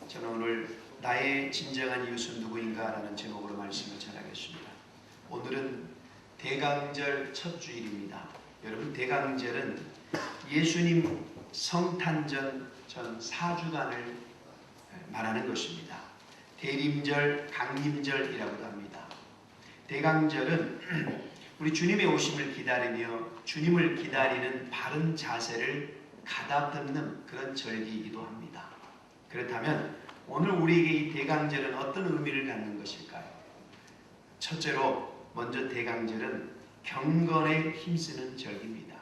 저는 오늘 나의 진정한 이웃은 누구인가 라는 제목으로 말씀을 전하겠습니다. 오늘은 대강절 첫 주일입니다. 여러분, 대강절은 예수님 성탄전 전 4주간을 말하는 것입니다. 대림절, 강림절이라고도 합니다. 대강절은 우리 주님의 오심을 기다리며 주님을 기다리는 바른 자세를 가다듬는 그런 절기이기도 합니다. 그렇다면 오늘 우리에게 이 대강절은 어떤 의미를 갖는 것일까요? 첫째로 먼저 대강절은 경건에 힘쓰는 절기입니다.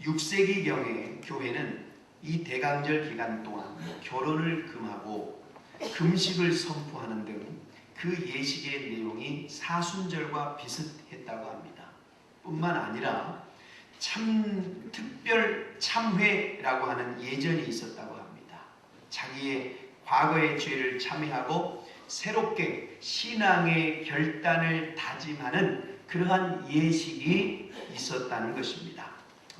6세기경에 교회는 이 대강절 기간 동안 결혼을 금하고 금식을 선포하는 등 그 예식의 내용이 사순절과 비슷했다고 합니다. 뿐만 아니라 특별 참회라고 하는 예전이 있었다고 합니다. 자기의 과거의 죄를 참회하고 새롭게 신앙의 결단을 다짐하는 그러한 예식이 있었다는 것입니다.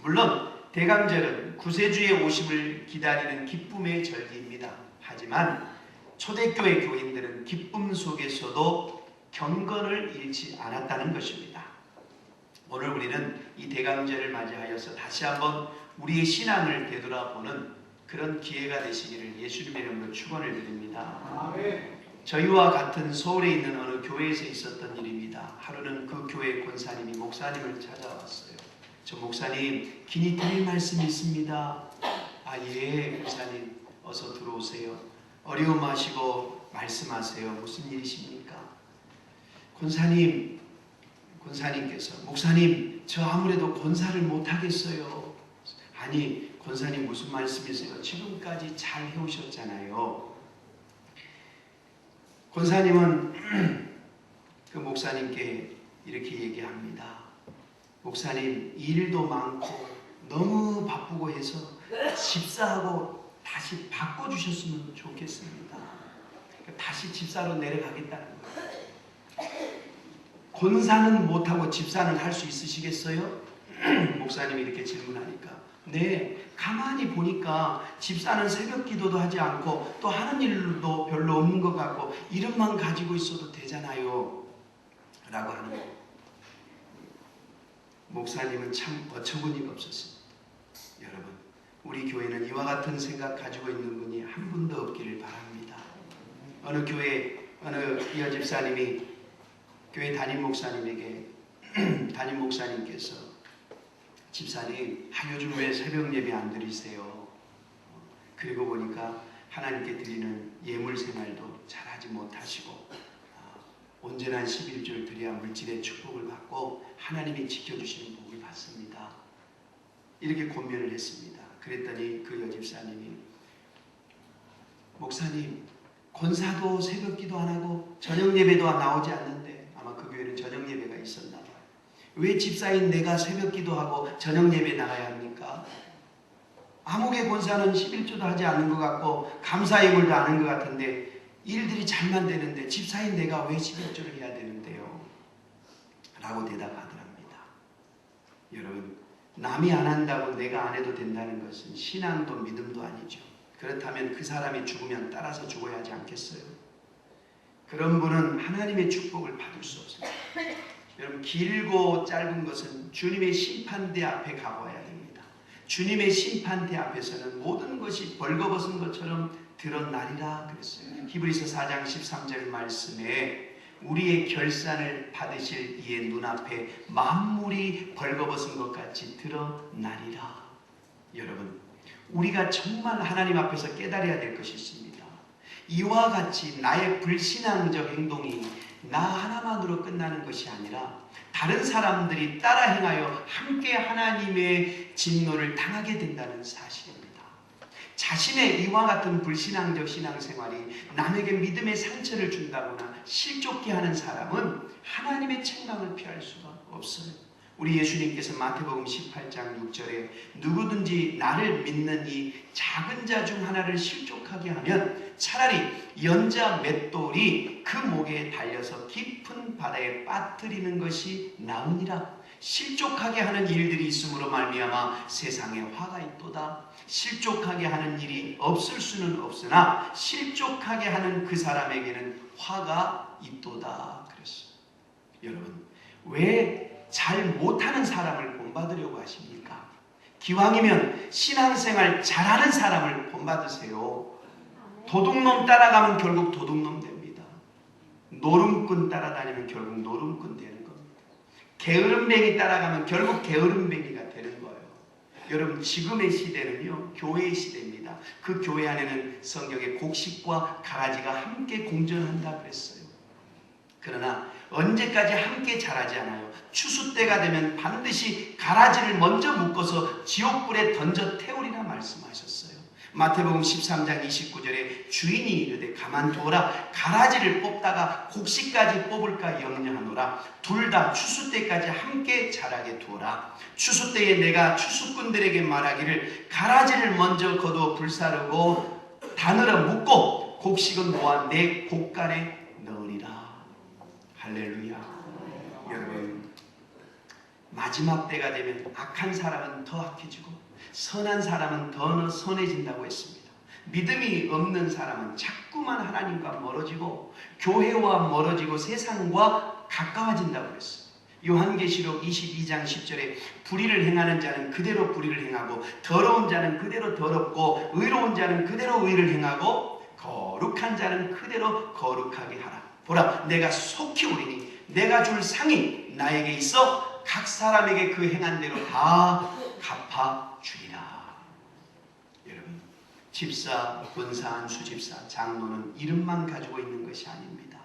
물론 대강절은 구세주의 오심을 기다리는 기쁨의 절기입니다. 하지만 초대교회 교인들은 기쁨 속에서도 경건을 잃지 않았다는 것입니다. 오늘 우리는 이 대강절을 맞이하여서 다시 한번 우리의 신앙을 되돌아보는 그런 기회가 되시기를 예수님의 이름으로 축원을 드립니다. 아멘. 저희와 같은 서울에 있는 어느 교회에서 있었던 일입니다. 하루는 그 교회 권사님이 목사님을 찾아왔어요. 저 목사님, 긴히 드릴 말씀이 있습니다. 아, 예, 목사님 어서 들어오세요. 어려움 마시고 말씀하세요. 무슨 일이십니까? 권사님께서 목사님, 저 아무래도 권사를 못하겠어요. 아니, 권사님 무슨 말씀이세요? 지금까지 잘 해오셨잖아요. 권사님은 그 목사님께 이렇게 얘기합니다. 목사님, 일도 많고 너무 바쁘고 해서 집사하고 다시 바꿔주셨으면 좋겠습니다. 다시 집사로 내려가겠다는 거예요. 권사는 못하고 집사는 할 수 있으시겠어요? 목사님이 이렇게 질문하니까 네, 가만히 보니까 집사는 새벽 기도도 하지 않고 또 하는 일도 별로 없는 것 같고 이름만 가지고 있어도 되잖아요 라고 하는 거예요. 목사님은 참 어처구니가 없었습니다. 여러분, 우리 교회는 이와 같은 생각 가지고 있는 분이 한 분도 없기를 바랍니다. 어느 교회 어느 여집사님이 교회 담임 목사님에게 담임 목사님께서 집사님, 요즘 왜 새벽 예배 안 드리세요? 그리고 보니까 하나님께 드리는 예물 생활도 잘하지 못하시고 온전한 11조를 드려야 물질의 축복을 받고 하나님이 지켜주시는 복을 받습니다. 이렇게 권면을 했습니다. 그랬더니 그 여집사님이 목사님, 권사도 새벽 기도 안 하고 저녁 예배도 나오지 않는데 아마 그 교회는 저녁 예배가 있었나 봐요. 왜 집사인 내가 새벽 기도하고 저녁 예배 나가야 합니까? 아무개 권사는 11조도 하지 않는 것 같고 감사 예물도 안 하는 것 같은데 일들이 잘만 되는데 집사인 내가 왜 11조를 해야 되는데요? 라고 대답하더랍니다. 여러분, 남이 안 한다고 내가 안 해도 된다는 것은 신앙도 믿음도 아니죠. 그렇다면 그 사람이 죽으면 따라서 죽어야 하지 않겠어요? 그런 분은 하나님의 축복을 받을 수 없습니다. 여러분, 길고 짧은 것은 주님의 심판대 앞에 가보아야 됩니다. 주님의 심판대 앞에서는 모든 것이 벌거벗은 것처럼 드러나리라 그랬어요. 히브리서 4장 13절 말씀에 우리의 결산을 받으실 이의 눈앞에 만물이 벌거벗은 것 같이 드러나리라. 여러분, 우리가 정말 하나님 앞에서 깨달아야 될 것이 있습니다. 이와 같이 나의 불신앙적 행동이 나 하나만으로 끝나는 것이 아니라 다른 사람들이 따라 행하여 함께 하나님의 진노를 당하게 된다는 사실입니다. 자신의 이와 같은 불신앙적 신앙생활이 남에게 믿음의 상처를 준다거나 실족케 하는 사람은 하나님의 책망을 피할 수가 없어요. 우리 예수님께서 마태복음 18장 6절에 누구든지 나를 믿는 이 작은 자 중 하나를 실족하게 하면 차라리 연자 맷돌이 그 목에 달려서 깊은 바다에 빠뜨리는 것이 나으니라. 실족하게 하는 일들이 있으므로 말미암아 세상에 화가 있도다. 실족하게 하는 일이 없을 수는 없으나 실족하게 하는 그 사람에게는 화가 있도다 그랬어요. 여러분, 왜 잘 못하는 사람을 본받으려고 하십니까? 기왕이면 신앙생활 잘하는 사람을 본받으세요. 도둑놈 따라가면 결국 도둑놈 됩니다. 노름꾼 따라다니면 결국 노름꾼 되는 겁니다. 게으름뱅이 따라가면 결국 게으름뱅이가 되는 거예요. 여러분, 지금의 시대는요, 교회의 시대입니다. 그 교회 안에는 성경에 곡식과 가라지가 함께 공존한다 그랬어요. 그러나 언제까지 함께 자라지 않아요. 추수 때가 되면 반드시 가라지를 먼저 묶어서 지옥불에 던져 태우리라 말씀하셨어요. 마태복음 13장 29절에 주인이 이르되 가만두어라. 가라지를 뽑다가 곡식까지 뽑을까 염려하노라. 둘 다 추수 때까지 함께 자라게 두어라. 추수 때에 내가 추수꾼들에게 말하기를 가라지를 먼저 거두어 불사르고 다늘어 묶고 곡식은 모아 내 곡간에 넣으리라. 할렐루야. 여러분, 마지막 때가 되면 악한 사람은 더 악해지고 선한 사람은 더 선해진다고 했습니다. 믿음이 없는 사람은 자꾸만 하나님과 멀어지고 교회와 멀어지고 세상과 가까워진다고 했어요. 요한계시록 22장 10절에 불의를 행하는 자는 그대로 불의를 행하고 더러운 자는 그대로 더럽고 의로운 자는 그대로 의를 행하고 거룩한 자는 그대로 거룩하게 하라. 보라, 내가 속히 오리니 내가 줄 상이 나에게 있어 각 사람에게 그 행한 대로 다 갚아주리라. 여러분, 집사, 권사, 수집사, 장로는 이름만 가지고 있는 것이 아닙니다.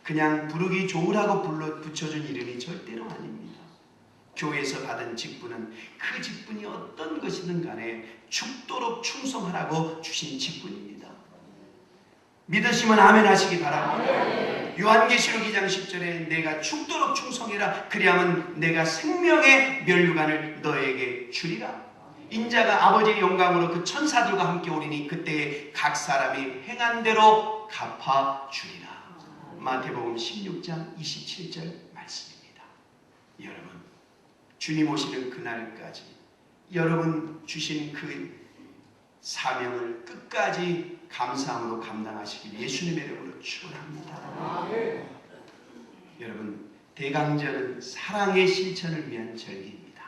그냥 부르기 좋으라고 붙여준 이름이 절대로 아닙니다. 교회에서 받은 직분은 그 직분이 어떤 것이든 간에 죽도록 충성하라고 주신 직분입니다. 믿으시면 아멘 하시기 바랍니다. 요한계시록 2장 10절에 내가 죽도록 충성해라. 그리하면 내가 생명의 면류관을 너에게 주리라. 인자가 아버지의 영광으로 그 천사들과 함께 오리니 그때에 각 사람이 행한 대로 갚아주리라. 마태복음 16장 27절 말씀입니다. 여러분, 주님 오시는 그날까지 여러분 주신 그 사명을 끝까지 감사함으로 감당하시길 예수님의 이름으로 축원합니다. 여러분, 대강절은 사랑의 실천을 위한 절기입니다.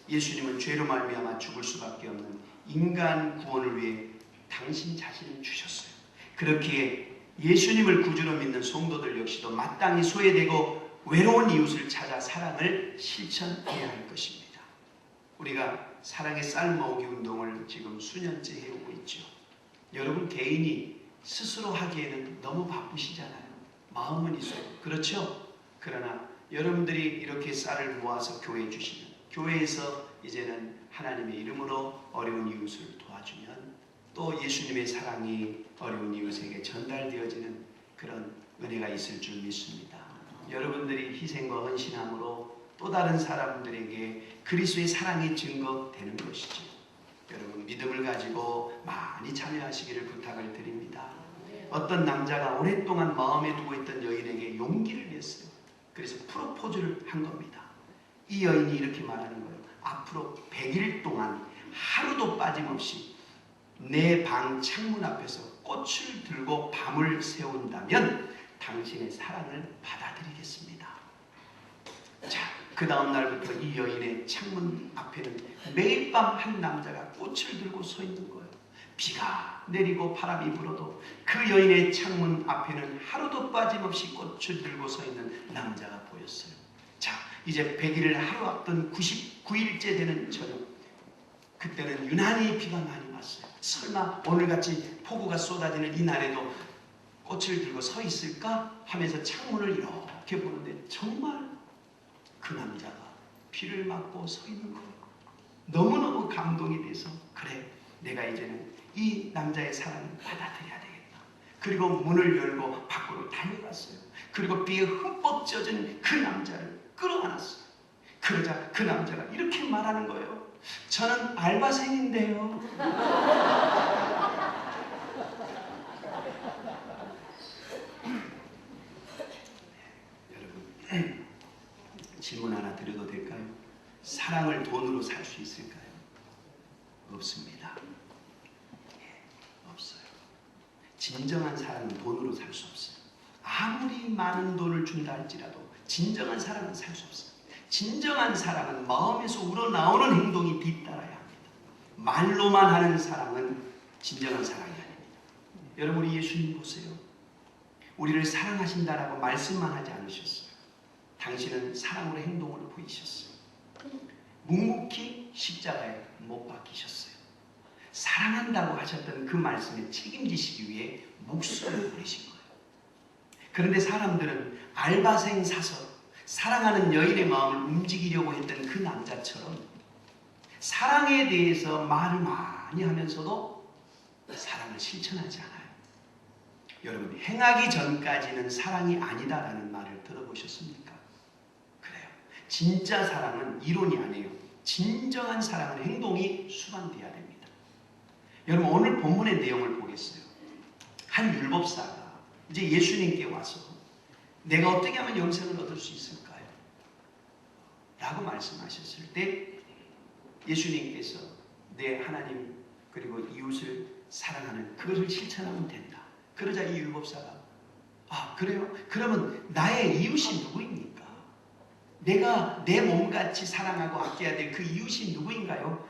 예수님은 죄로 말미암아 죽을 수밖에 없는 인간 구원을 위해 당신 자신을 주셨어요. 그렇기에 예수님을 구주로 믿는 성도들 역시도 마땅히 소외되고 외로운 이웃을 찾아 사랑을 실천해야 할 것입니다. 우리가 사랑의 쌀 모으기 운동을 지금 수년째 해오고 있죠. 여러분 개인이 스스로 하기에는 너무 바쁘시잖아요. 마음은 있어요. 그렇죠? 그러나 여러분들이 이렇게 쌀을 모아서 교회에 주시면 교회에서 이제는 하나님의 이름으로 어려운 이웃을 도와주면 또 예수님의 사랑이 어려운 이웃에게 전달되어지는 그런 은혜가 있을 줄 믿습니다. 여러분들이 희생과 헌신함으로 또 다른 사람들에게 그리스도의 사랑이 증거되는 것이죠. 여러분 믿음을 가지고 많이 참여하시기를 부탁을 드립니다. 어떤 남자가 오랫동안 마음에 두고 있던 여인에게 용기를 냈어요. 그래서 프로포즈를 한 겁니다. 이 여인이 이렇게 말하는 거예요. 앞으로 100일 동안 하루도 빠짐없이 내 방 창문 앞에서 꽃을 들고 밤을 새운다면 당신의 사랑을 받아들이겠습니다. 자, 그 다음 날부터 이 여인의 창문 앞에는 매일 밤 한 남자가 꽃을 들고 서 있는 거예요. 비가 내리고 바람이 불어도 그 여인의 창문 앞에는 하루도 빠짐없이 꽃을 들고 서 있는 남자가 보였어요. 자, 이제 100일을 하루 앞둔 99일째 되는 저녁, 그때는 유난히 비가 많이 왔어요. 설마 오늘같이 폭우가 쏟아지는 이 날에도 꽃을 들고 서 있을까 하면서 창문을 이렇게 보는데 정말 그 남자가 비를 맞고 서 있는 거예요. 너무너무 감동이 돼서 그래, 내가 이제는 이 남자의 사랑을 받아들여야 되겠다. 그리고 문을 열고 밖으로 달려갔어요. 그리고 비에 흠뻑 젖은 그 남자를 끌어안았어요. 그러자 그 남자가 이렇게 말하는 거예요. 저는 알바생인데요. 여러분, 질문 하나 드려도 될까요? 사랑을 돈으로 살 수 있을까요? 없습니다. 없어요. 진정한 사랑은 돈으로 살 수 없어요. 아무리 많은 돈을 준다 할지라도 진정한 사랑은 살 수 없어요. 진정한 사랑은 마음에서 우러나오는 행동이 뒤따라야 합니다. 말로만 하는 사랑은 진정한 사랑이 아닙니다. 여러분, 우리 예수님 보세요. 우리를 사랑하신다라고 말씀만 하지 않으셨어요. 당신은 사랑으로 행동으로 보이셨어요. 묵묵히 십자가에 못 박히셨어요. 사랑한다고 하셨던 그 말씀에 책임지시기 위해 목숨을 버리신 거예요. 그런데 사람들은 알바생 사서 사랑하는 여인의 마음을 움직이려고 했던 그 남자처럼 사랑에 대해서 말을 많이 하면서도 사랑을 실천하지 않아요. 여러분, 행하기 전까지는 사랑이 아니다라는 말을 들어보셨습니까? 그래요. 진짜 사랑은 이론이 아니에요. 진정한 사랑은 행동이 수반돼야 됩니다. 여러분, 오늘 본문의 내용을 보겠어요. 한 율법사가 이제 예수님께 와서 내가 어떻게 하면 영생을 얻을 수 있을까요? 라고 말씀하셨을 때 예수님께서 내 하나님 그리고 이웃을 사랑하는 그것을 실천하면 된다. 그러자 이 율법사가 그래요? 그러면 나의 이웃이 누구입니까? 내가 내 몸같이 사랑하고 아껴야 될 그 이웃이 누구인가요?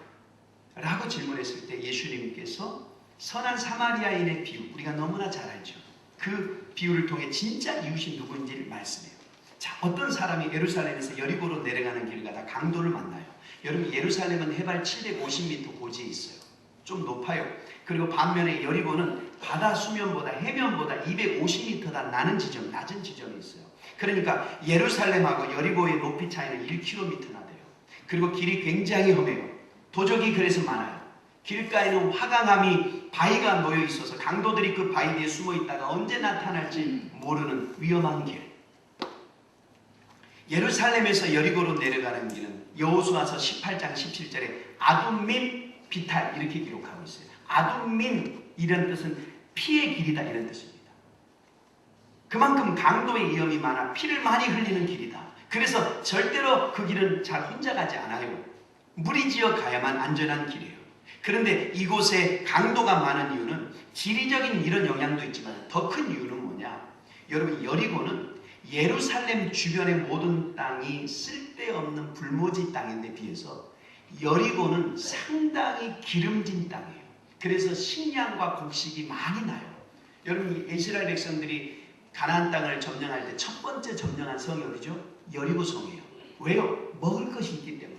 라고 질문했을 때 예수님께서 선한 사마리아인의 비유, 우리가 너무나 잘 알죠. 그 비유를 통해 진짜 이웃이 누구인지를 말씀해요. 자, 어떤 사람이 예루살렘에서 여리고로 내려가는 길 가다 강도를 만나요. 여러분, 예루살렘은 해발 750m 고지에 있어요. 좀 높아요. 그리고 반면에 여리고는 바다 수면보다 해면보다 250m가 낮은 지점이 있어요. 그러니까 예루살렘하고 여리고의 높이 차이는 1km나 돼요. 그리고 길이 굉장히 험해요. 도적이 그래서 많아요. 길가에는 화강암이 바위가 놓여 있어서 강도들이 그 바위 뒤에 숨어 있다가 언제 나타날지 모르는 위험한 길. 예루살렘에서 여리고로 내려가는 길은 여호수아서 18장 17절에 아둠밈 비탈 이렇게 기록하고 있어요. 아둠밈 이런 뜻은 피의 길이다 이런 뜻입니다. 그만큼 강도의 위험이 많아 피를 많이 흘리는 길이다. 그래서 절대로 그 길은 잘 혼자 가지 않아요. 무리지어 가야만 안전한 길이에요. 그런데 이곳에 강도가 많은 이유는 지리적인 이런 영향도 있지만 더 큰 이유는 뭐냐? 여러분, 여리고는 예루살렘 주변의 모든 땅이 쓸데없는 불모지 땅인데 비해서 여리고는 상당히 기름진 땅이에요. 그래서 식량과 곡식이 많이 나요. 여러분, 이스라엘 백성들이 가나안 땅을 점령할 때 첫 번째 점령한 성이 어디죠? 여리고 성이에요. 왜요? 먹을 것이 있기 때문에.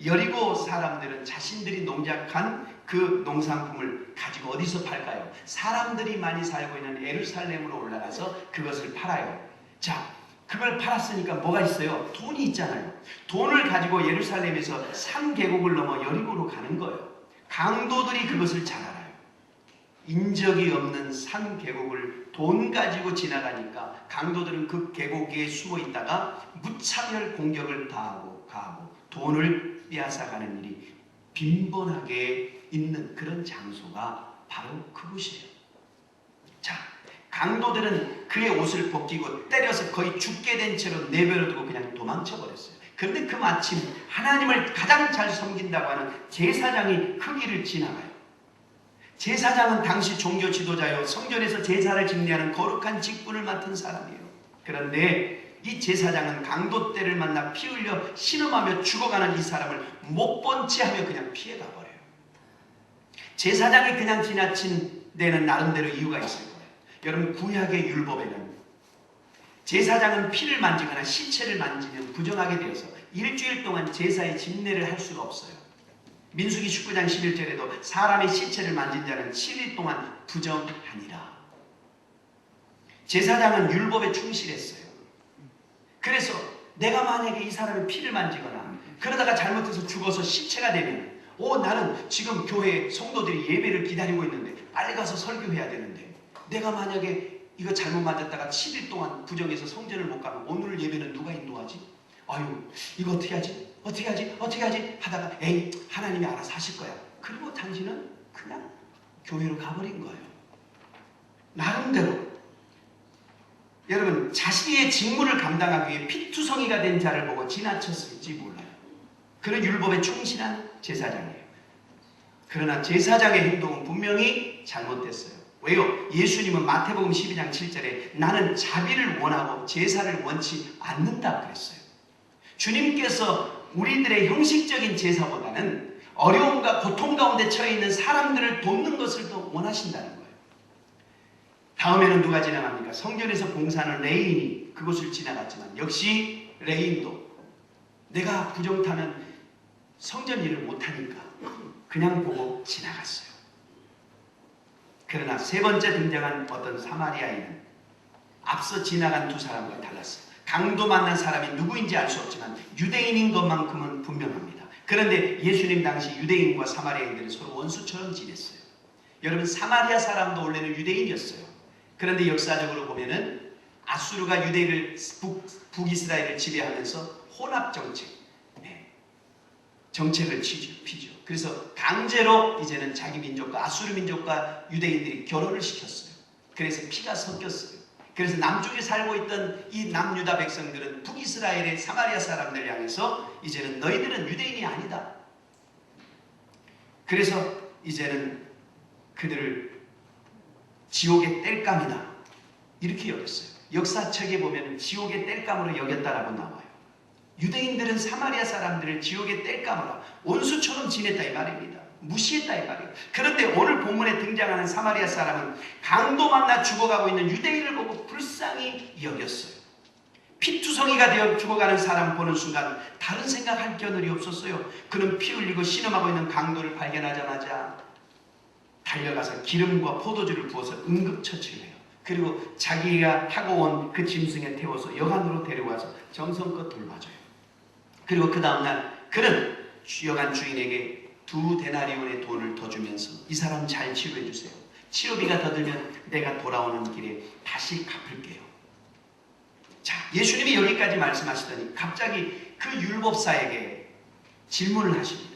여리고 사람들은 자신들이 농작한 그 농산품을 가지고 어디서 팔까요? 사람들이 많이 살고 있는 예루살렘으로 올라가서 그것을 팔아요. 자, 그걸 팔았으니까 뭐가 있어요? 돈이 있잖아요. 돈을 가지고 예루살렘에서 산 계곡을 넘어 여리고로 가는 거예요. 강도들이 그것을 잘 알아요. 인적이 없는 산 계곡을 돈 가지고 지나가니까 강도들은 그 계곡에 숨어 있다가 무차별 공격을 가하고 돈을 빼앗아가는 일이 빈번하게 있는 그런 장소가 바로 그곳이에요. 자, 강도들은 그의 옷을 벗기고 때려서 거의 죽게 된 채로 내버려두고 그냥 도망쳐버렸어요. 그런데 그 마침 하나님을 가장 잘 섬긴다고 하는 제사장이 그 길을 지나가요. 제사장은 당시 종교 지도자요, 성전에서 제사를 집례하는 거룩한 직분을 맡은 사람이에요. 그런데 이 제사장은 강도 떼를 만나 피 흘려 신음하며 죽어가는 이 사람을 못 본 채 하며 그냥 피해가 버려요. 제사장이 그냥 지나친 데는 나름대로 이유가 있을 거예요. 여러분, 구약의 율법에는 제사장은 피를 만지거나 시체를 만지면 부정하게 되어서 일주일 동안 제사의 집례를 할 수가 없어요. 민수기 19장 11절에도 사람의 시체를 만진 자는 7일 동안 부정하니라. 제사장은 율법에 충실했어요. 그래서 내가 만약에 이 사람의 피를 만지거나 그러다가 잘못해서 죽어서 시체가 되면 나는 지금 교회에 성도들이 예배를 기다리고 있는데 빨리 가서 설교해야 되는데 내가 만약에 이거 잘못 맞았다가 7일 동안 부정해서 성전을 못 가면 오늘 예배는 누가 인도하지? 이거 어떻게 하지? 하다가 하나님이 알아서 하실 거야. 그리고 당신은 그냥 교회로 가버린 거예요. 나름대로 여러분 자신의 직무를 감당하기 위해 피투성이가 된 자를 보고 지나쳤을지 몰라요. 그는 율법에 충실한 제사장이에요. 그러나 제사장의 행동은 분명히 잘못됐어요. 왜요? 예수님은 마태복음 12장 7절에 나는 자비를 원하고 제사를 원치 않는다 그랬어요. 주님께서 우리들의 형식적인 제사보다는 어려움과 고통 가운데 처해 있는 사람들을 돕는 것을 더 원하신다는 거예요. 다음에는 누가 지나갑니까? 성전에서 봉사하는 레인이 그곳을 지나갔지만 역시 레인도 내가 부정타면 성전 일을 못하니까 그냥 보고 지나갔어요. 그러나 세 번째 등장한 어떤 사마리아인은 앞서 지나간 두 사람과 달랐어요. 강도 만난 사람이 누구인지 알 수 없지만 유대인인 것만큼은 분명합니다. 그런데 예수님 당시 유대인과 사마리아인들은 서로 원수처럼 지냈어요. 여러분 사마리아 사람도 원래는 유대인이었어요. 그런데 역사적으로 보면은 아수르가 유대인을 북이스라엘을 지배하면서 혼합 정책을 피죠. 그래서 강제로 이제는 자기 민족과 아수르 민족과 유대인들이 결혼을 시켰어요. 그래서 피가 섞였어요. 그래서 남쪽에 살고 있던 이 남유다 백성들은 북이스라엘의 사마리아 사람들 향해서 이제는 너희들은 유대인이 아니다. 그래서 이제는 그들을 지옥의 땔감이다 이렇게 여겼어요. 역사책에 보면 지옥의 땔감으로 여겼다라고 나와요. 유대인들은 사마리아 사람들을 지옥의 땔감으로 원수처럼 지냈다 이 말입니다. 무시했다 이 말이에요. 그런데 오늘 본문에 등장하는 사마리아 사람은 강도 만나 죽어가고 있는 유대인을 보고 불쌍히 여겼어요. 피투성이가 되어 죽어가는 사람 보는 순간 다른 생각할 겨를이 없었어요. 그는 피 흘리고 신음하고 있는 강도를 발견하자마자 달려가서 기름과 포도주를 부어서 응급처치를 해요. 그리고 자기가 타고 온 그 짐승에 태워서 여관으로 데려와서 정성껏 돌봐줘요. 그리고 그 다음날 그는 여관 주인에게 2데나리온의 돈을 더 주면서 이 사람 잘 치료해 주세요. 치료비가 더 들면 내가 돌아오는 길에 다시 갚을게요. 자, 예수님이 여기까지 말씀하시더니 갑자기 그 율법사에게 질문을 하십니다.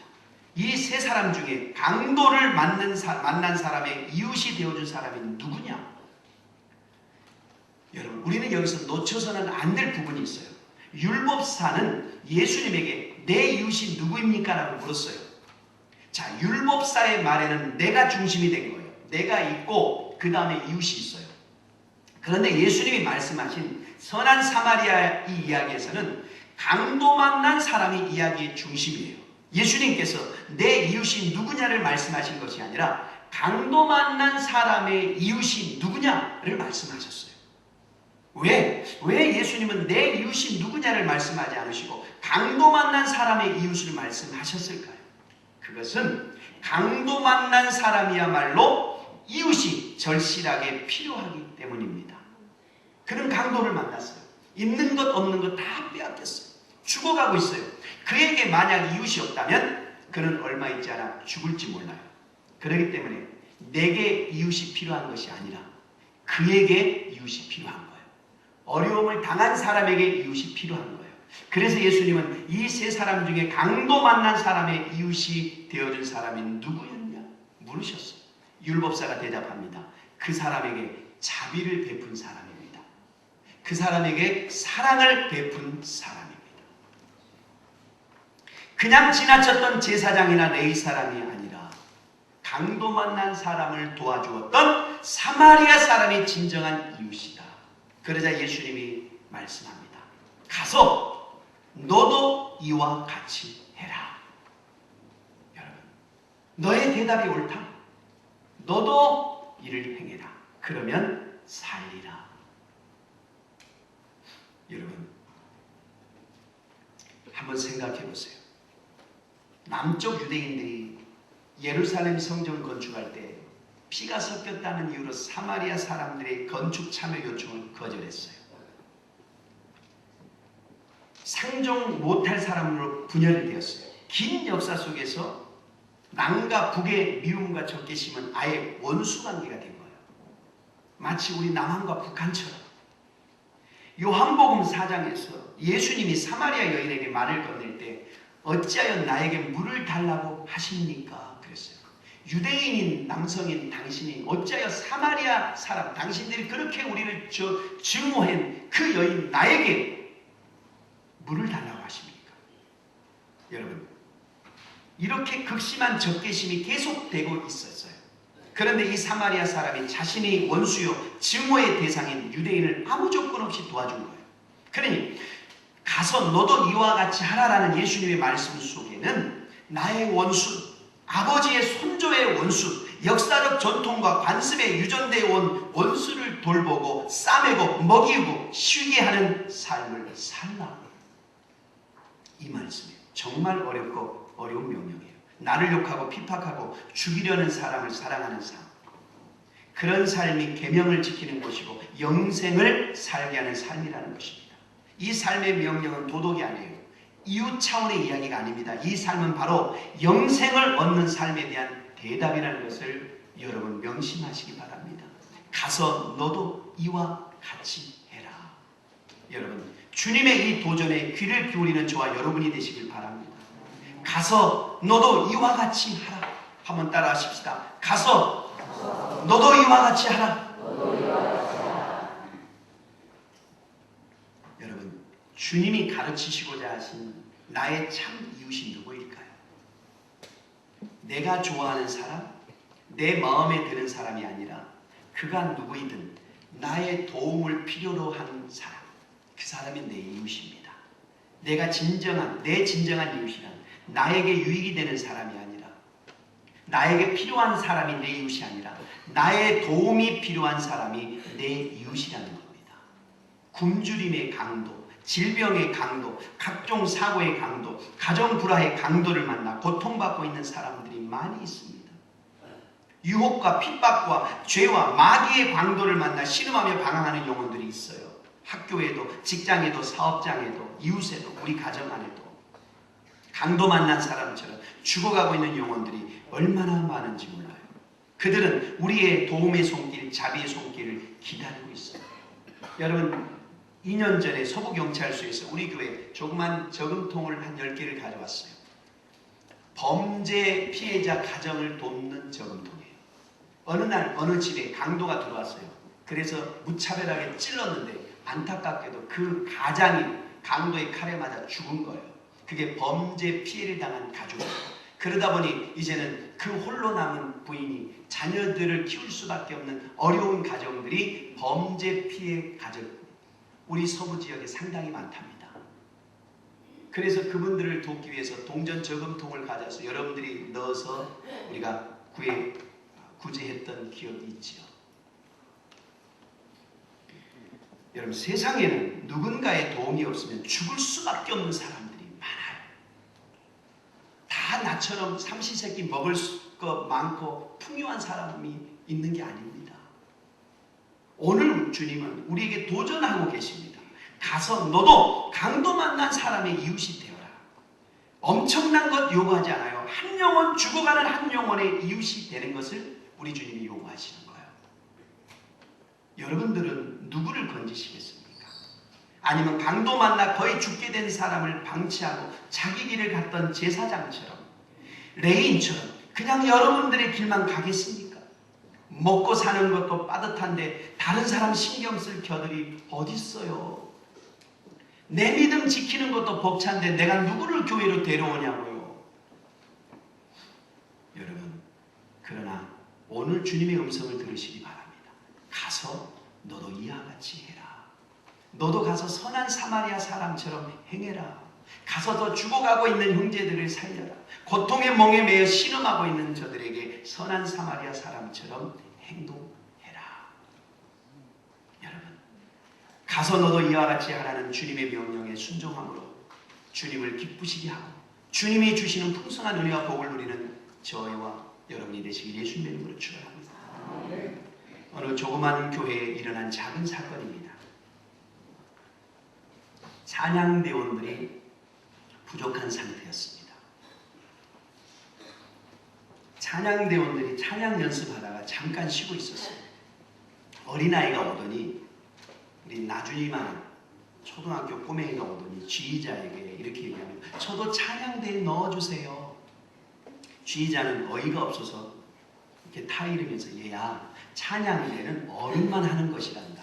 이 세 사람 중에 강도를 만난 사람의 이웃이 되어준 사람이 누구냐? 여러분, 우리는 여기서 놓쳐서는 안 될 부분이 있어요. 율법사는 예수님에게 내 이웃이 누구입니까? 라고 물었어요. 자, 율법사의 말에는 내가 중심이 된 거예요. 내가 있고 그 다음에 이웃이 있어요. 그런데 예수님이 말씀하신 선한 사마리아 이 이야기에서는 강도 만난 사람이 이야기의 중심이에요. 예수님께서 내 이웃이 누구냐를 말씀하신 것이 아니라 강도 만난 사람의 이웃이 누구냐를 말씀하셨어요. 왜 예수님은 내 이웃이 누구냐를 말씀하지 않으시고 강도 만난 사람의 이웃을 말씀하셨을까요? 그것은 강도 만난 사람이야말로 이웃이 절실하게 필요하기 때문입니다. 그는 강도를 만났어요. 있는 것 없는 것 다 빼앗겼어요. 죽어가고 있어요. 그에게 만약 이웃이 없다면 그는 얼마 있지 않아 죽을지 몰라요. 그렇기 때문에 내게 이웃이 필요한 것이 아니라 그에게 이웃이 필요한 거예요. 어려움을 당한 사람에게 이웃이 필요한 거예요. 그래서 예수님은 이 세 사람 중에 강도 만난 사람의 이웃이 되어준 사람이 누구였냐 물으셨어요. 율법사가 대답합니다. 그 사람에게 자비를 베푼 사람입니다. 그 사람에게 사랑을 베푼 사람입니다. 그냥 지나쳤던 제사장이나 레위 사람이 아니라 강도 만난 사람을 도와주었던 사마리아 사람이 진정한 이웃이다. 그러자 예수님이 말씀합니다. 가서 너도 이와 같이 해라. 여러분, 너의 대답이 옳다. 너도 이를 행해라. 그러면 살리라. 여러분, 한번 생각해 보세요. 남쪽 유대인들이 예루살렘 성전 건축할 때 피가 섞였다는 이유로 사마리아 사람들의 건축 참여 요청을 거절했어요. 상종 못할 사람으로 분열이 되었어요. 긴 역사 속에서 남과 북의 미움과 적개심은 아예 원수 관계가 된 거예요. 마치 우리 남한과 북한처럼. 요한복음 4장에서 예수님이 사마리아 여인에게 말을 건넬 때 어찌하여 나에게 물을 달라고 하십니까? 그랬어요. 유대인인 남성인 당신이 어찌하여 사마리아 사람 당신들이 그렇게 우리를 증오한 그 여인 나에게 물을 달라고 하십니까? 여러분, 이렇게 극심한 적개심이 계속되고 있었어요. 그런데 이 사마리아 사람이 자신의 원수요 증오의 대상인 유대인을 아무 조건 없이 도와준 거예요. 그러니 가서 너도 이와 같이 하라라는 예수님의 말씀 속에는 나의 원수, 아버지의 손조의 원수, 역사적 전통과 관습에 유전되어 온 원수를 돌보고 싸매고 먹이고 쉬게 하는 삶을 살라. 이 말씀이에요. 정말 어렵고 어려운 명령이에요. 나를 욕하고 핍박하고 죽이려는 사람을 사랑하는 삶. 그런 삶이 계명을 지키는 것이고 영생을 살게 하는 삶이라는 것입니다. 이 삶의 명령은 도덕이 아니에요. 이웃 차원의 이야기가 아닙니다. 이 삶은 바로 영생을 얻는 삶에 대한 대답이라는 것을 여러분 명심하시기 바랍니다. 가서 너도 이와 같이 해라. 여러분, 주님의 이 도전에 귀를 기울이는 저와 여러분이 되시길 바랍니다. 가서 너도 이와 같이 하라. 한번 따라 하십시다. 가서 너도 이와 같이 하라. 여러분, 주님이 가르치시고자 하신 나의 참 이웃이 누구일까요? 내가 좋아하는 사람, 내 마음에 드는 사람이 아니라 그가 누구이든 나의 도움을 필요로 하는 사람, 그 사람이 내 이웃입니다. 내 진정한 이웃이란 나에게 유익이 되는 사람이 아니라, 나에게 필요한 사람이 내 이웃이 아니라 나의 도움이 필요한 사람이 내 이웃이라는 겁니다. 굶주림의 강도, 질병의 강도, 각종 사고의 강도, 가정 불화의 강도를 만나 고통받고 있는 사람들이 많이 있습니다. 유혹과 핍박과 죄와 마귀의 강도를 만나 신음하며 방황하는 영혼들이 있어요. 학교에도, 직장에도, 사업장에도, 이웃에도, 우리 가정 안에도 강도 만난 사람처럼 죽어가고 있는 영혼들이 얼마나 많은지 몰라요. 그들은 우리의 도움의 손길, 자비의 손길을 기다리고 있어요. 여러분, 2년 전에 서부경찰서에서 우리 교회 조그만 저금통을 한 10개를 가져왔어요. 범죄 피해자 가정을 돕는 저금통이에요. 어느 날 어느 집에 강도가 들어왔어요. 그래서 무차별하게 찔렀는데 안타깝게도 그 가장이 강도의 칼에 맞아 죽은 거예요. 그게 범죄 피해를 당한 가족이에요. 그러다 보니 이제는 그 홀로 남은 부인이 자녀들을 키울 수밖에 없는 어려운 가정들이 범죄 피해 가정, 우리 서부 지역에 상당히 많답니다. 그래서 그분들을 돕기 위해서 동전 저금통을 가져서 여러분들이 넣어서 우리가 구제했던 기억이 있지요. 여러분, 세상에는 누군가의 도움이 없으면 죽을 수밖에 없는 사람들이 많아요. 다 나처럼 삼시세끼 먹을 것 많고 풍요한 사람이 있는 게 아닙니다. 오늘 주님은 우리에게 도전하고 계십니다. 가서 너도 강도 만난 사람의 이웃이 되어라. 엄청난 것 요구하지 않아요. 한 영혼, 죽어가는 한 영혼의 이웃이 되는 것을 우리 주님이 요구하시는 거예요. 여러분들은 누구를 건지시겠습니까? 아니면 강도 만나 거의 죽게 된 사람을 방치하고 자기 길을 갔던 제사장처럼, 레인처럼 그냥 여러분들의 길만 가겠습니까? 먹고 사는 것도 빠듯한데 다른 사람 신경 쓸 겨들이 어디 있어요? 내 믿음 지키는 것도 벅찬데 내가 누구를 교회로 데려오냐고요. 여러분, 그러나 오늘 주님의 음성을 들으시기 바랍니다. 가서 너도 이와 같이 해라. 너도 가서 선한 사마리아 사람처럼 행해라. 가서 더 죽어가고 있는 형제들을 살려라. 고통의 멍에 매여 신음하고 있는 저들에게 선한 사마리아 사람처럼 행동해라. 여러분, 가서 너도 이와 같이 하라는 주님의 명령에 순종함으로 주님을 기쁘시게 하고 주님이 주시는 풍성한 은혜와 복을 누리는 저와 여러분이 되시길 예수님의 이름으로 축원합니다. 어느 조그만 교회에 일어난 작은 사건입니다. 찬양대원들이 부족한 상태였습니다. 찬양대원들이 찬양 연습하다가 잠깐 쉬고 있었어요. 어린아이가 오더니, 우리 나준이만 초등학교 꼬맹이가 오더니 지휘자에게 이렇게 얘기합니다. 저도 찬양대에 넣어주세요. 지휘자는 어이가 없어서 이렇게 타이르면서 얘야, 찬양대는 어른만 하는 것이란다.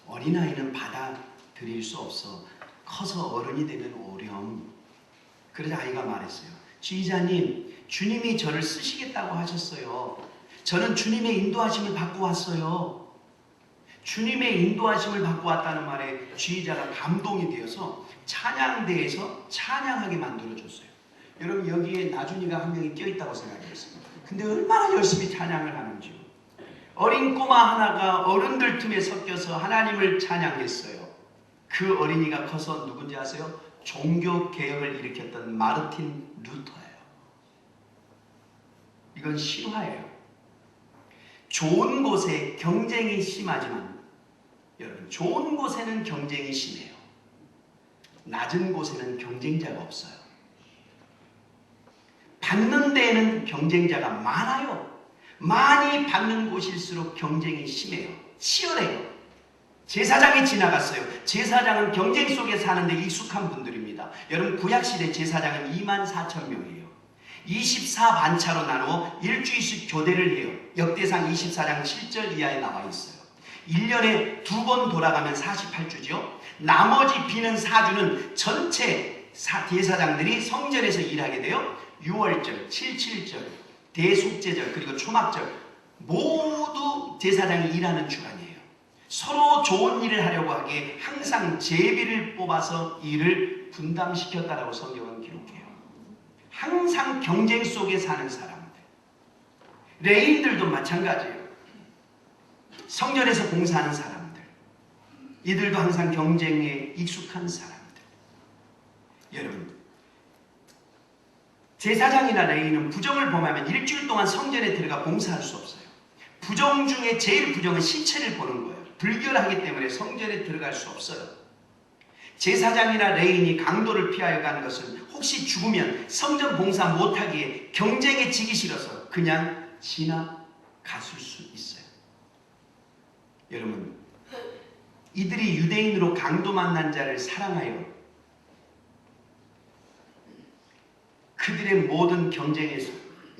어린아이는 받아들일 수 없어. 커서 어른이 되면 오렴. 그래서 아이가 말했어요. 지휘자님, 주님이 저를 쓰시겠다고 하셨어요. 저는 주님의 인도하심을 받고 왔어요. 주님의 인도하심을 받고 왔다는 말에 지휘자가 감동이 되어서 찬양대에서 찬양하게 만들어줬어요. 여러분, 여기에 나준이가 한 명이 껴있다고 생각했습니다. 근데 얼마나 열심히 찬양을 하는지요. 어린 꼬마 하나가 어른들 틈에 섞여서 하나님을 찬양했어요. 그 어린이가 커서 누군지 아세요? 종교개혁을 일으켰던 마르틴 루터예요. 이건 실화예요. 좋은 곳에 경쟁이 심하지만 여러분, 좋은 곳에는 경쟁이 심해요. 낮은 곳에는 경쟁자가 없어요. 받는 데에는 경쟁자가 많아요. 많이 받는 곳일수록 경쟁이 심해요. 치열해요. 제사장이 지나갔어요. 제사장은 경쟁 속에 사는데 익숙한 분들입니다. 여러분, 구약시대 제사장은 24,000명이에요. 24반차로 나누어 일주일씩 교대를 해요. 역대상 24장 7절 이하에 나와 있어요. 1년에 2번 돌아가면 48주죠. 나머지 비는 4주는 전체 제사장들이 성전에서 일하게 돼요. 6월절, 77절, 대속제절, 그리고 초막절 모두 제사장이 일하는 주간이에요. 서로 좋은 일을 하려고 하기에 항상 제비를 뽑아서 일을 분담시켰다라고 성경은 기록해요. 항상 경쟁 속에 사는 사람들. 레인들도 마찬가지예요. 성전에서 봉사하는 사람들. 이들도 항상 경쟁에 익숙한 사람들. 여러분, 제사장이나 레위인은 부정을 범하면 일주일 동안 성전에 들어가 봉사할 수 없어요. 부정 중에 제일 부정은 신체를 보는 거예요. 불결하기 때문에 성전에 들어갈 수 없어요. 제사장이나 레위인이 강도를 피하여 가는 것은 혹시 죽으면 성전 봉사 못하기에 경쟁에 지기 싫어서 그냥 지나갔을 수 있어요. 여러분, 이들이 유대인으로 강도 만난 자를 사랑하여 그들의 모든 경쟁에서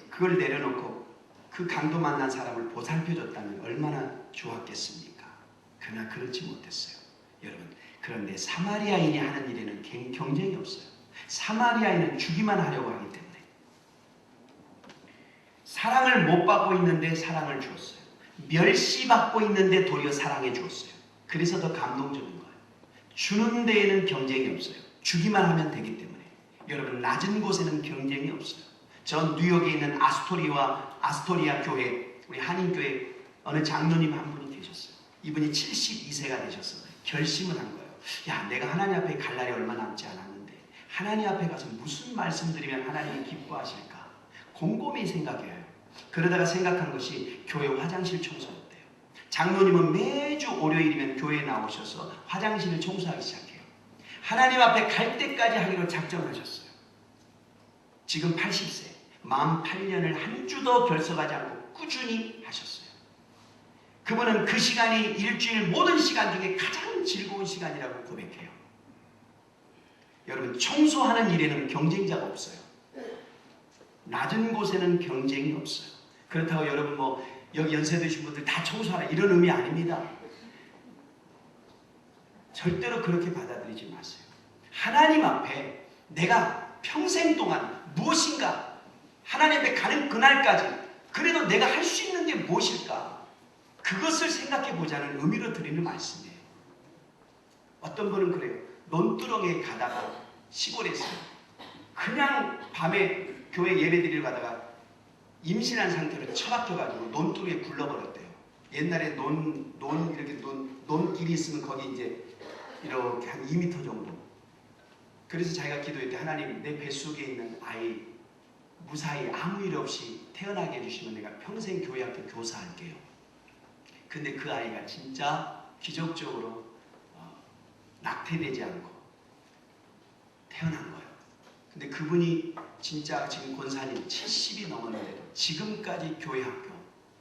그걸 내려놓고 그 강도 만난 사람을 보살펴줬다면 얼마나 좋았겠습니까? 그러나 그렇지 못했어요. 여러분, 그런데 사마리아인이 하는 일에는 경쟁이 없어요. 사마리아인은 주기만 하려고 하기 때문에 사랑을 못 받고 있는데 사랑을 주었어요. 멸시받고 있는데 도리어 사랑해 주었어요. 그래서 더 감동적인 거예요. 주는 데에는 경쟁이 없어요. 주기만 하면 되기 때문에. 여러분, 낮은 곳에는 경쟁이 없어요. 전 뉴욕에 있는 아스토리아 교회, 우리 한인교회 어느 장로님 한 분이 계셨어요. 이분이 72세가 되셔서 결심을 한 거예요. 야, 내가 하나님 앞에 갈 날이 얼마 남지 않았는데 하나님 앞에 가서 무슨 말씀 드리면 하나님이 기뻐하실까? 곰곰이 생각해요. 그러다가 생각한 것이 교회 화장실 청소였대요. 장로님은 매주 월요일이면 교회에 나오셔서 화장실을 청소하기 시작해요. 하나님 앞에 갈 때까지 하기로 작정하셨어요. 지금 80세, 48년을 한 주도 결석하지 않고 꾸준히 하셨어요. 그분은 그 시간이 일주일 모든 시간 중에 가장 즐거운 시간이라고 고백해요. 여러분, 청소하는 일에는 경쟁자가 없어요. 낮은 곳에는 경쟁이 없어요. 그렇다고 여러분 여기 연세 드신 분들 다 청소하라 이런 의미 아닙니다. 절대로 그렇게 받아들이지 마세요. 하나님 앞에 내가 평생 동안 무엇인가 하나님 앞에 가는 그날까지 그래도 내가 할 수 있는 게 무엇일까? 그것을 생각해 보자는 의미로 드리는 말씀이에요. 어떤 분은 그래요. 논두렁에 가다가 시골에서 그냥 밤에 교회 예배 드리러 가다가 임신한 상태로 처박혀가지고 논두렁에 굴러버렸대요. 옛날에 논길이 있으면 거기 이제 이렇게 한 2m 정도. 그래서 자기가 기도했대. 하나님, 내 뱃속에 있는 아이 무사히 아무 일 없이 태어나게 해주시면 내가 평생 교회 앞에 교사할게요. 근데 그 아이가 진짜 기적적으로 낙태되지 않고 태어난 거예요. 근데 그분이 진짜 지금 권사님 70이 넘었는데도 지금까지 교회 학교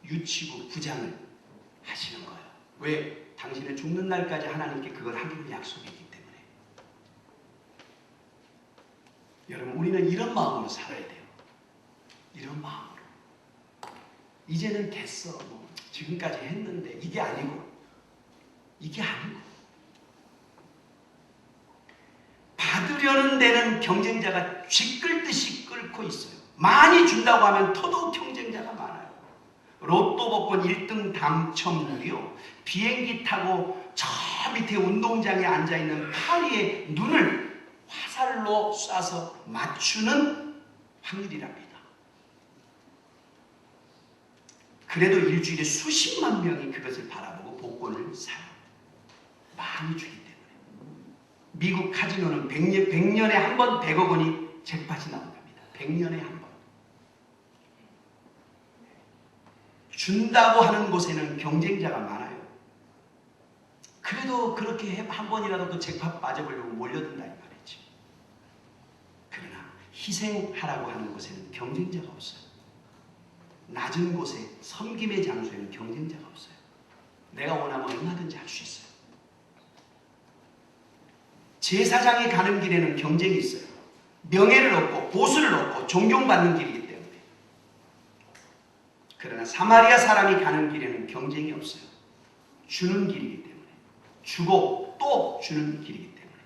유치부 부장을 하시는 거예요. 왜? 당신은 죽는 날까지 하나님께 그걸 하기로 약속했기 때문에. 여러분, 우리는 이런 마음으로 살아야 돼요. 이런 마음으로. 이제는 됐어. 뭐 지금까지 했는데 이게 아니고 받으려는 데는 경쟁자가 쥐 끌듯이 끌고 있어요. 많이 준다고 하면 더더욱 경쟁자가 많아요. 로또 복권 1등 당첨률이요. 비행기 타고 저 밑에 운동장에 앉아있는 파리의 눈을 화살로 쏴서 맞추는 확률이랍니다. 그래도 일주일에 수십만 명이 그것을 바라보고 복권을 사요. 많이 주기 때문에. 미국 카지노는 100년에 한 번 100억 원이 잭팟이 나온답니다. 100년에 한 번. 준다고 하는 곳에는 경쟁자가 많아요. 그래도 그렇게 한 번이라도 그 잭팟 빠져보려고 몰려든다 이 말이죠. 그러나 희생하라고 하는 곳에는 경쟁자가 없어요. 낮은 곳에 섬김의 장소에는 경쟁자가 없어요. 내가 원하면 얼마든지 할 수 있어요. 제사장이 가는 길에는 경쟁이 있어요. 명예를 얻고 보수를 얻고 존경받는 길이기 때문에. 그러나 사마리아 사람이 가는 길에는 경쟁이 없어요. 주는 길이기 때문에. 주고 또 주는 길이기 때문에.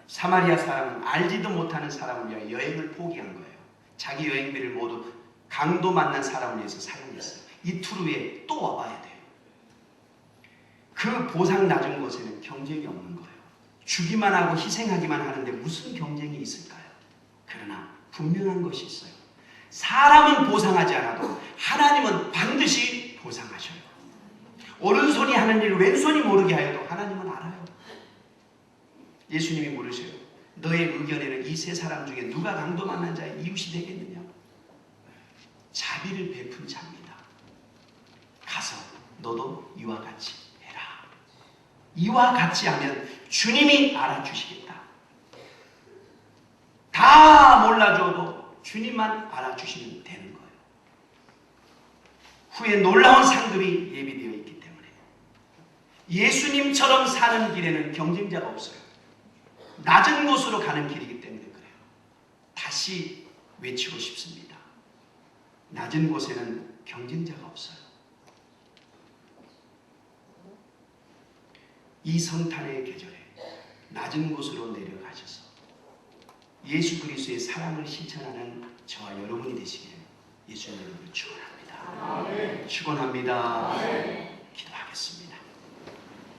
사마리아 사람은 알지도 못하는 사람을 위하여 여행을 포기한 거예요. 자기 여행비를 모두 강도 만난 사람을 위해서 사용했어요. 이틀 후에 또 와봐야 돼요. 그 보상 낮은 곳에는 경쟁이 없는 거예요. 주기만 하고 희생하기만 하는데 무슨 경쟁이 있을까요? 그러나 분명한 것이 있어요. 사람은 보상하지 않아도 하나님은 반드시 보상하셔요. 오른손이 하는 일 왼손이 모르게 하여도 하나님은 알아요. 예수님이 물으셔요. 너의 의견에는 이 세 사람 중에 누가 강도 만난 자의 이웃이 되겠느냐? 자비를 베푼 자입니다. 가서 너도 이와 같이 해라. 이와 같이 하면 주님이 알아주시겠다. 다 몰라줘도 주님만 알아주시면 되는 거예요. 후에 놀라운 상급이 예비되어 있기 때문에. 예수님처럼 사는 길에는 경쟁자가 없어요. 낮은 곳으로 가는 길이기 때문에 그래요. 다시 외치고 싶습니다. 낮은 곳에는 경쟁자가 없어요. 이 성탄의 계절에 낮은 곳으로 내려가셔서 예수 그리스도의 사랑을 실천하는 저와 여러분이 되시길 예수님으로 축원합니다. 축원합니다. 기도하겠습니다.